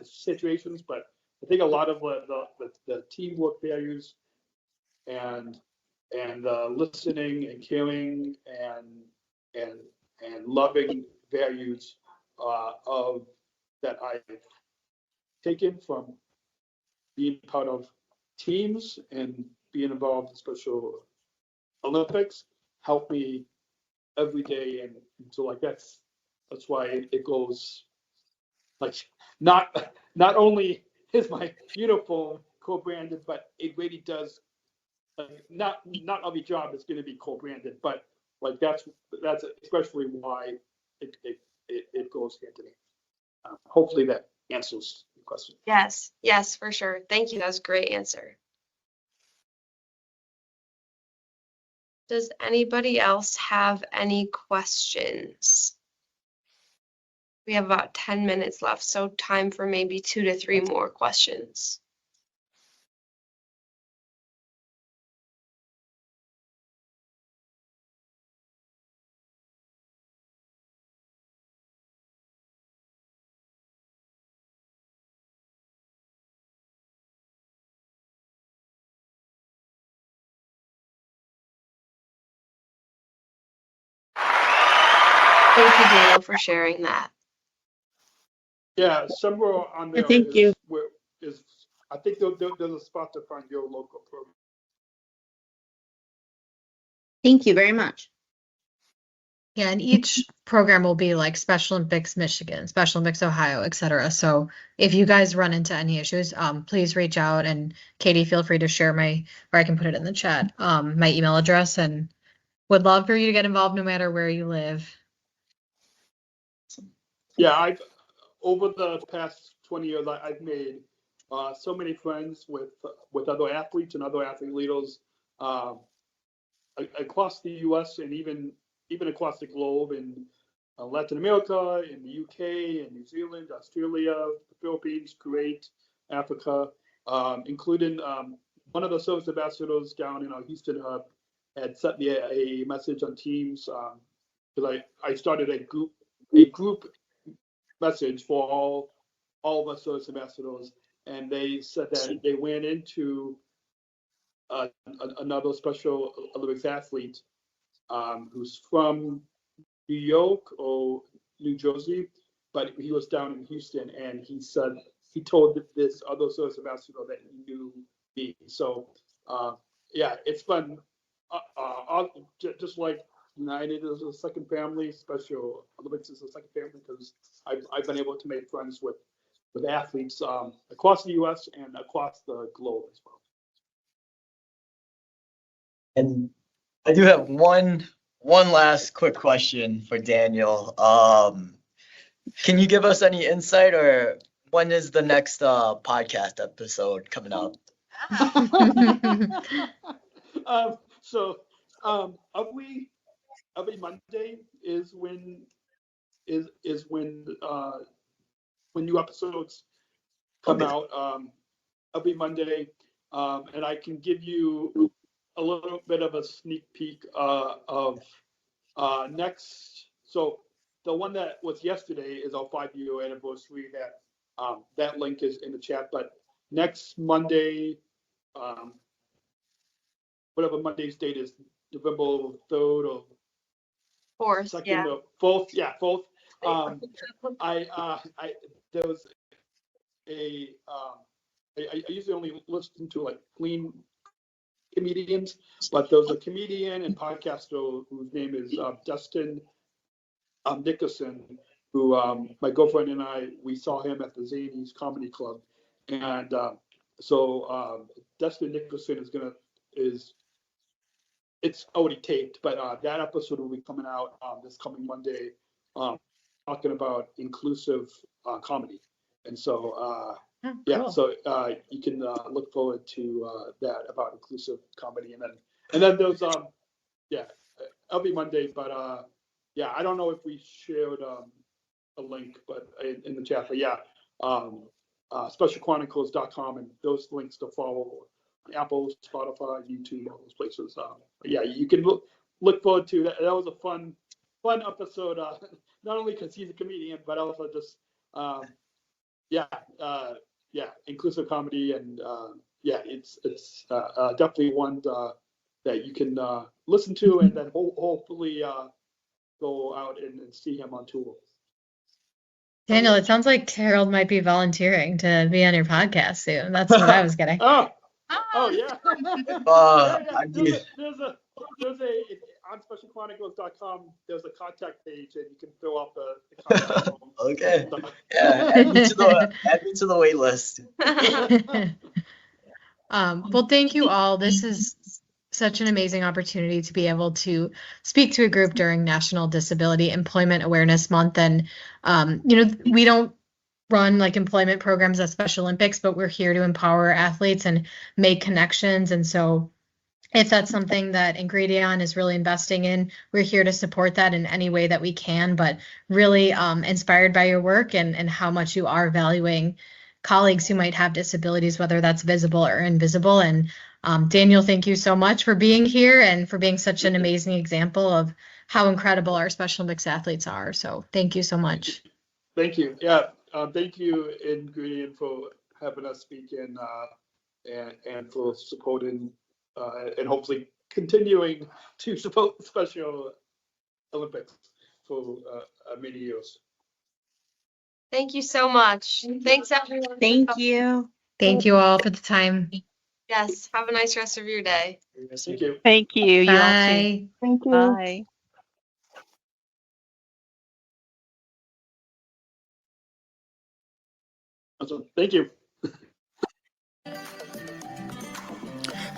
situations. But I think a lot of the teamwork values and listening and caring and loving values of that I've taken from being part of teams and being involved in Special Olympics help me every day, and so like that's why it goes like not only is my uniform co-branded, but it really does like not every job is going to be co-branded, but like that's especially why it goes hand in hand. Hopefully that answers the question. Yes, for sure. Thank you. That was a great answer. Does anybody else have any questions? We have about 10 minutes left, so time for maybe 2 to 3 more questions. Thank you, Daniel, for sharing that. Yeah, somewhere on there Thank you. is I think there's a spot to find your local program. Thank you very much. Yeah, and each program will be like Special Olympics Michigan, Special Olympics Ohio, etc. So if you guys run into any issues, please reach out. And Katie, feel free to share or I can put it in the chat, my email address, and would love for you to get involved no matter where you live. Yeah, over the past 20 years, I've made so many friends with other athletes and other athlete leaders across the U.S. and even across the globe. And Latin America, in the UK, in New Zealand, Australia, the Philippines, Kuwait, Africa, including one of the service ambassadors down in our Houston hub had sent me a message on Teams because I started a group message for all of our service ambassadors, and they said that they ran into another Special Olympics athlete who's from New York or New Jersey, but he was down in Houston, and he said he told this other service ambassador that he knew me. So yeah, it's fun. Just like United is a second family, Special Olympics is a second family because I've been able to make friends with athletes across the U.S. and across the globe as well. And I do have one last quick question for Daniel. Can you give us any insight, or when is the next podcast episode coming out? Every Monday is when new episodes come out. Every Monday, and I can give you a little bit of a sneak peek of next. So the one that was yesterday is our 5-year anniversary. That link is in the chat. But next Monday, whatever Monday's date is, November 3rd or 4th, 2nd yeah. or 4th. Yeah, 4th. There was I usually only listen to like clean comedians, but there's a comedian and podcaster whose name is Dustin Nickerson, who my girlfriend and we saw him at the Zanies Comedy Club, and so Dustin Nickerson it's already taped, but that episode will be coming out this coming Monday, talking about inclusive comedy, and so yeah, cool. So you can look forward to that about inclusive comedy, and then there's every Monday, but yeah, I don't know if we shared a link, but in the chat, but yeah, specialchronicles.com, and those links to follow Apple, Spotify, YouTube, all those places. But yeah, you can look forward to that. That was a fun episode, not only because he's a comedian, but also just inclusive comedy, and yeah, it's definitely one that you can listen to, and then hopefully go out and see him on tour. Daniel, it sounds like Harold might be volunteering to be on your podcast soon. That's what I was getting. Oh yeah. There's a on specialchronicles.com. There's a contact page, and you can fill out the contact form. Okay. Yeah, add me to the wait list. Well, thank you all. This is such an amazing opportunity to be able to speak to a group during National Disability Employment Awareness Month. And, we don't run like employment programs at Special Olympics, but we're here to empower athletes and make connections. And so if that's something that Ingredion is really investing in, we're here to support that in any way that we can, but really inspired by your work and how much you are valuing colleagues who might have disabilities, whether that's visible or invisible. And Daniel, thank you so much for being here and for being such an amazing example of how incredible our Special Olympics athletes are. So thank you so much. Thank you. Yeah. Thank you, Ingredion, for having us speak in and for supporting and hopefully continuing to support Special Olympics for many years. Thank you so much. Thanks, everyone. Thank you. Thank you all for the time. Yes. Have a nice rest of your day. Thank you. Thank you. You all Bye. too. Thank you. Bye. Awesome. Thank you.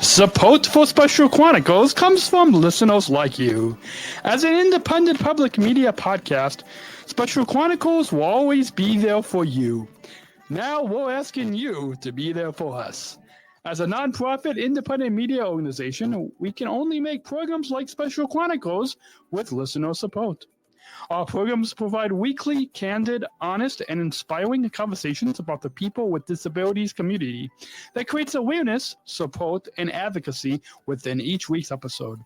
Support for Special Chronicles comes from listeners like you. As an independent public media podcast, Special Chronicles will always be there for you. Now we're asking you to be there for us. As a nonprofit independent media organization, we can only make programs like Special Chronicles with listener support. Our programs provide weekly, candid, honest, and inspiring conversations about the people with disabilities community that creates awareness, support, and advocacy within each week's episode.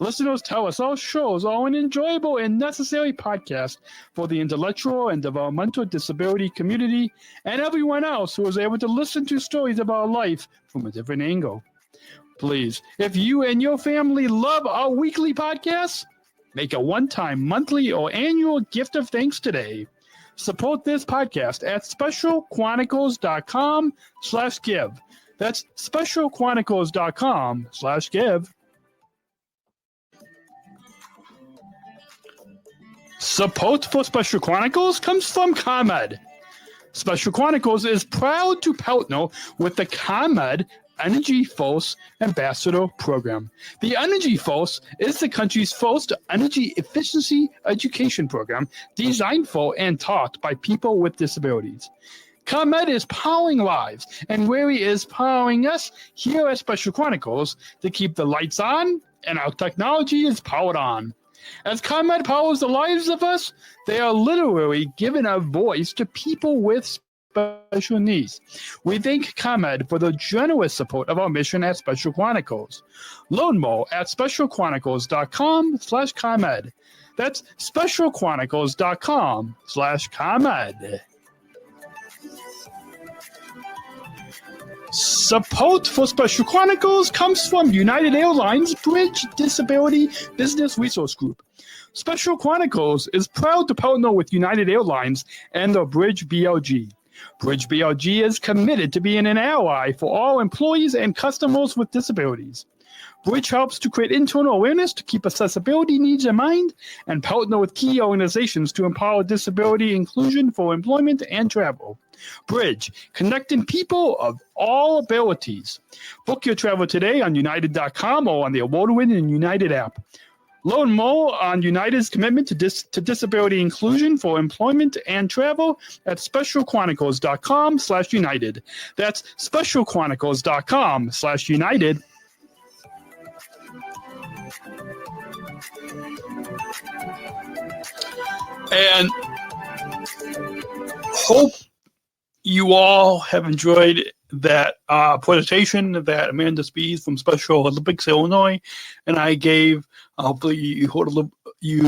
Listeners tell us our shows are an enjoyable and necessary podcast for the intellectual and developmental disability community and everyone else who is able to listen to stories about life from a different angle. Please, if you and your family love our weekly podcasts, make a one-time, monthly, or annual gift of thanks today. Support this podcast at specialchronicles.com/give. That's specialchronicles.com/give. Support for Special Chronicles comes from ComEd. Special Chronicles is proud to partner with the ComEd Energy Force Ambassador Program. The Energy Force is the country's first energy efficiency education program designed for and taught by people with disabilities. ComEd is powering lives, and Wary is powering us here at Special Chronicles to keep the lights on and our technology is powered on. As ComEd powers the lives of us, they are literally giving a voice to people with special needs. We thank ComEd for the generous support of our mission at Special Chronicles. Learn more at specialchronicles.com/ComEd. That's specialchronicles.com/ComEd. Support for Special Chronicles comes from United Airlines Bridge Disability Business Resource Group. Special Chronicles is proud to partner with United Airlines and the Bridge BLG. Bridge BLG is committed to being an ally for all employees and customers with disabilities. Bridge helps to create internal awareness to keep accessibility needs in mind and partner with key organizations to empower disability inclusion for employment and travel. Bridge, connecting people of all abilities. Book your travel today on United.com or on the award-winning United app. Learn more on United's commitment to disability inclusion for employment and travel at specialchronicles.com/United. That's specialchronicles.com/United. And hope you all have enjoyed that presentation that Amanda Spies from Special Olympics Illinois and I gave. Hopefully you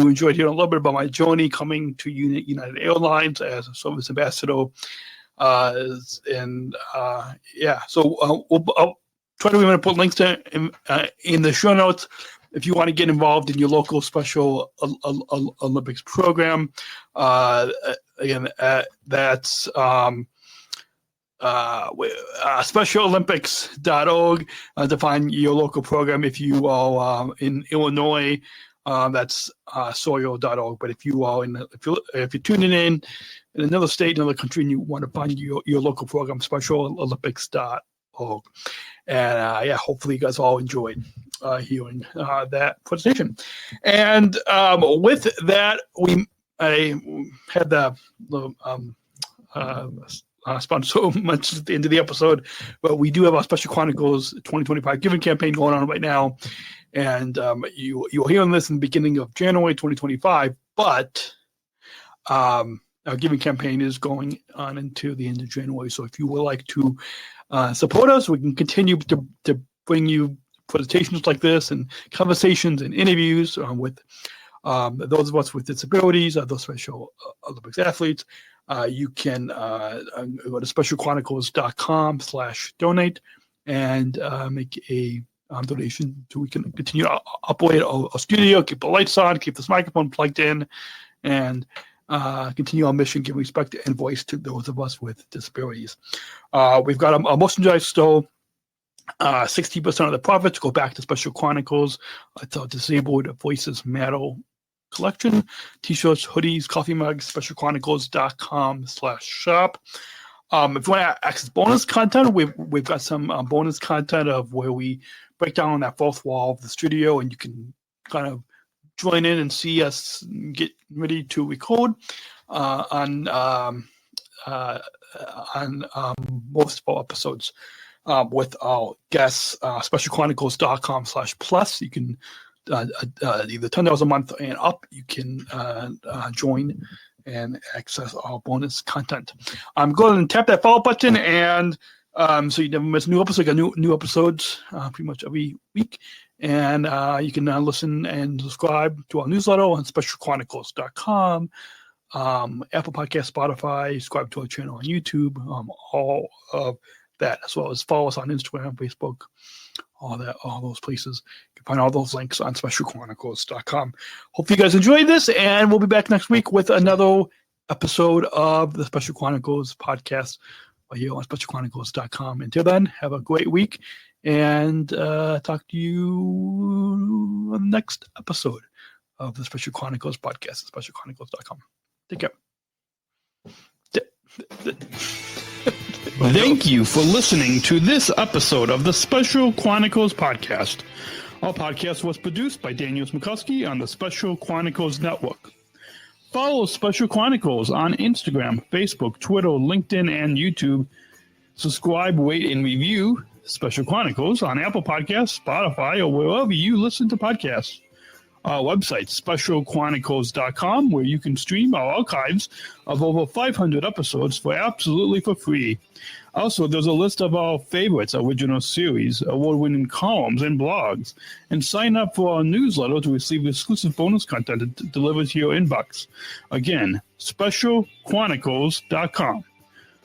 enjoyed hearing a little bit about my journey coming to United Airlines as a service ambassador. So I'll try to put links to in the show notes if you want to get involved in your local Special Olympics program. That's specialolympics.org to find your local program. If you are in Illinois, that's soil.org. But if you are if you're tuning in another state, another country, and you want to find your local program, specialolympics.org. And hopefully you guys all enjoyed hearing that presentation. And with that, I had the sponsor so much at the end of the episode, but we do have our Special Chronicles 2025 giving campaign going on right now, and you'll hear on this in the beginning of January 2025, but our giving campaign is going on into the end of January. So if you would like to support us, we can continue to bring you presentations like this and conversations and interviews with those of us with disabilities, those Special Olympics athletes. You can go to specialchronicles.com/donate and make a donation so we can continue to operate our studio, keep the lights on, keep this microphone plugged in, and continue our mission, giving respect and voice to those of us with disabilities. We've got a merchandise store. 60% of the profits go back to Special Chronicles. It's our Disabled Voices Matter collection, t-shirts, hoodies, coffee mugs, specialchronicles.com/shop. If you want to access bonus content, we've got some bonus content of where we break down that fourth wall of the studio, and you can kind of join in and see us get ready to record on most of our episodes with our guests. Specialchronicles.com/plus. You can either $10 a month and up, you can join and access our bonus content. Go ahead and tap that follow button, and so you never miss a new episode. Got new episodes pretty much every week, and you can listen and subscribe to our newsletter on specialchronicles.com, Apple Podcast, Spotify, subscribe to our channel on YouTube, all of that, as well as follow us on Instagram, Facebook, all those places. You can find all those links on specialchronicles.com. Hope you guys enjoyed this, and we'll be back next week with another episode of the Special Chronicles podcast right here on specialchronicles.com. Until then, have a great week, and talk to you on the next episode of the Special Chronicles podcast at specialchronicles.com. Take care. Thank you for listening to this episode of the Special Chronicles podcast. Our podcast was produced by Daniel Smrokowski on the Special Chronicles Network. Follow Special Chronicles on Instagram, Facebook, Twitter, LinkedIn, and YouTube. Subscribe, rate, and review Special Chronicles on Apple Podcasts, Spotify, or wherever you listen to podcasts. Our website, specialchronicles.com, where you can stream our archives of over 500 episodes absolutely for free. Also, there's a list of our favorites, original series, award-winning columns, and blogs. And sign up for our newsletter to receive exclusive bonus content delivered to your inbox. Again, specialchronicles.com.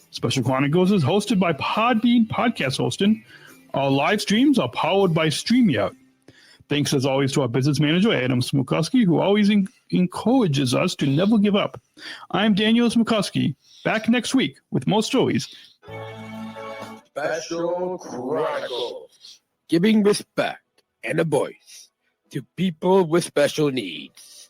Special Chronicles is hosted by Podbean Podcast Hosting. Our live streams are powered by StreamYard. Thanks, as always, to our business manager, Adam Smrokowski, who always encourages us to never give up. I'm Daniel Smrokowski, back next week with more stories. Special Chronicles, giving respect and a voice to people with special needs.